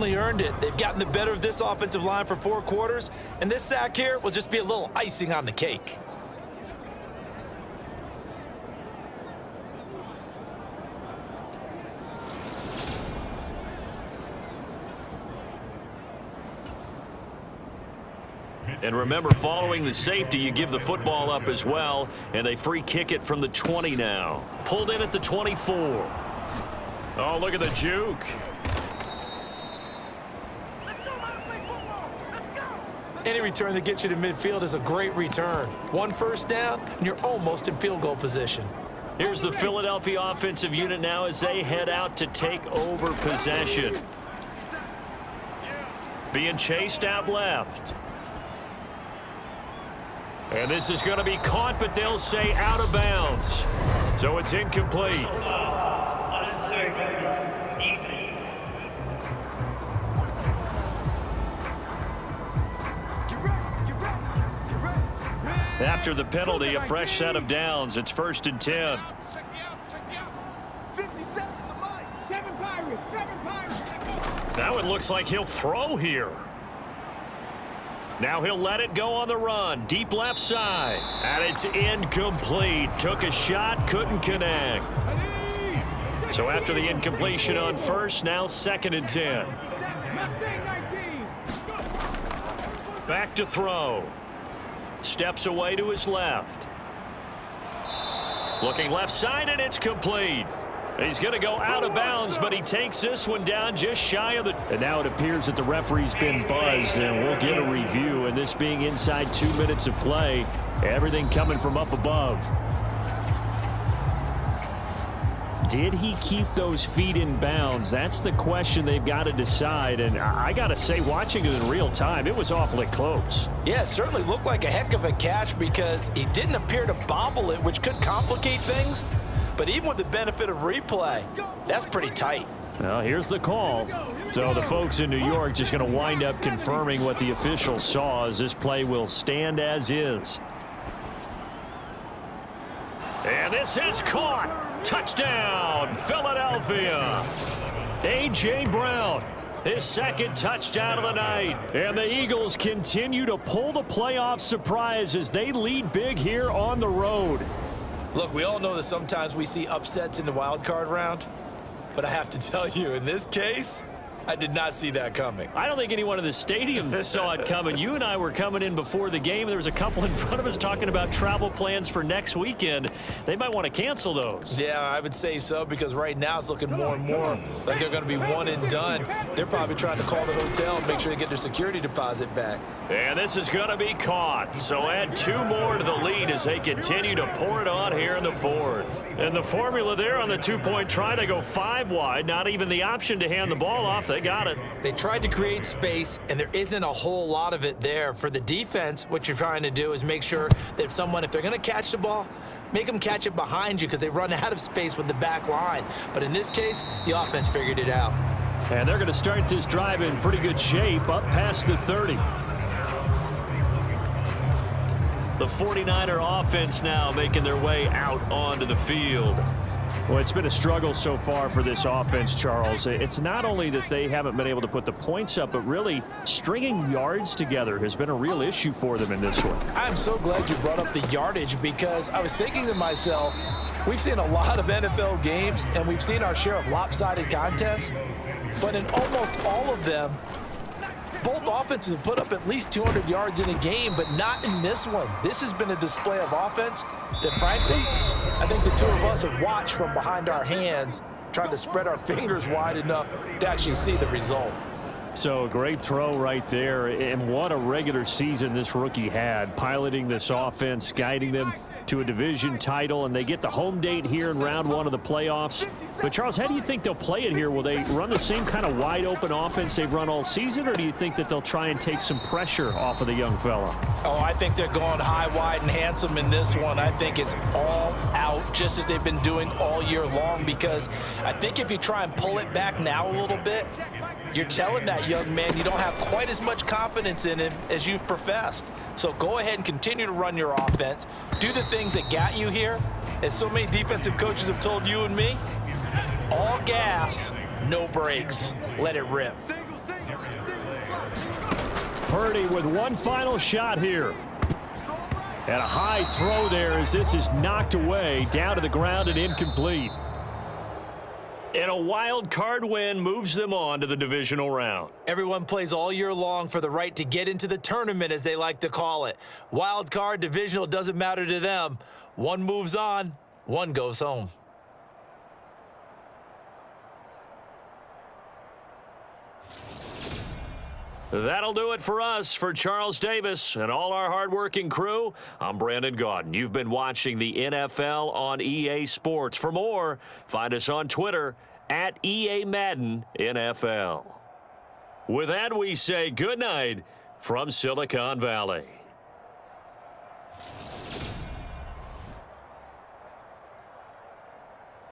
certainly earned it. They've gotten the better of this offensive line for 4 quarters, and this sack here will just be a little icing on the cake. And remember, following the safety, you give the football up as well, and they free kick it from the 20 now. Pulled in at the 24. Oh, look at the juke. Any return that gets you to midfield is a great return. 1 first down, and you're almost in field goal position. Here's the Philadelphia offensive unit now as they head out to take over possession. Being chased out left. And this is going to be caught, but they'll say out of bounds. So it's incomplete. After the penalty, a fresh set of downs. It's 1st and 10. Now it looks like he'll throw here. Now he'll let it go on the run. Deep left side. And it's incomplete. Took a shot, couldn't connect. So after the incompletion on first, now 2nd and 10. Back to throw. Steps away to his left. Looking left side, and it's complete. He's going to go out of bounds, but he takes this one down just shy of the... And now it appears that the referee's been buzzed, and we'll get a review. And this being inside 2 minutes of play, everything coming from up above. Did he keep those feet in bounds? That's the question they've got to decide. And I got to say, watching it in real time, it was awfully close. Yeah, it certainly looked like a heck of a catch because he didn't appear to bobble it, which could complicate things. But even with the benefit of replay, that's pretty tight. Well, here's the call. So the folks in New York just going to wind up confirming what the officials saw as this play will stand as is. And this is caught. Touchdown, Philadelphia. A.J. Brown, his 2nd touchdown of the night. And the Eagles continue to pull the playoff surprise as they lead big here on the road. Look, we all know that sometimes we see upsets in the wild card round, but I have to tell you, in this case, I did not see that coming. I don't think anyone in the stadium saw it coming. You and I were coming in before the game. There was a couple in front of us talking about travel plans for next weekend. They might want to cancel those. Yeah, I would say so because right now it's looking more and more like they're going to be one and done. They're probably trying to call the hotel and make sure they get their security deposit back. And this is going to be caught. So add 2 more to the lead as they continue to pour it on here in the 4th. And the formula there on the 2-point try to go 5 wide. Not even the option to hand the ball off. They got it. They tried to create space, and there isn't a whole lot of it there. For the defense, what you're trying to do is make sure that if they're going to catch the ball, make them catch it behind you because they run out of space with the back line. But in this case, the offense figured it out. And they're going to start this drive in pretty good shape up past the 30. The 49er offense now making their way out onto the field. Well, it's been a struggle so far for this offense, Charles. It's not only that they haven't been able to put the points up, but really stringing yards together has been a real issue for them in this one. I'm so glad you brought up the yardage because I was thinking to myself, we've seen a lot of NFL games and we've seen our share of lopsided contests, but in almost all of them, both offenses have put up at least 200 yards in a game, but not in this one. This has been a display of offense that, frankly, I think the two of us have watched from behind our hands, trying to spread our fingers wide enough to actually see the result. So, great throw right there, and what a regular season this rookie had, piloting this offense, guiding them to a division title, and they get the home date here in round 1 of the playoffs. But, Charles, how do you think they'll play it here? Will they run the same kind of wide-open offense they've run all season, or do you think that they'll try and take some pressure off of the young fella? Oh, I think they're going high, wide, and handsome in this one. I think it's all out, just as they've been doing all year long, because I think if you try and pull it back now a little bit, you're telling that young man you don't have quite as much confidence in him as you've professed. So go ahead and continue to run your offense. Do the things that got you here. As so many defensive coaches have told you and me, all gas, no brakes. Let it rip. Purdy with one final shot here. And a high throw there as this is knocked away, down to the ground and incomplete. And a wild card win moves them on to the divisional round. Everyone plays all year long for the right to get into the tournament, as they like to call it. Wild card, divisional, doesn't matter to them. One moves on, one goes home. That'll do it for us. For Charles Davis and all our hardworking crew, I'm Brandon Gaudin. You've been watching the NFL on EA Sports. For more, find us on Twitter at EA Madden NFL. With that, we say good night from Silicon Valley.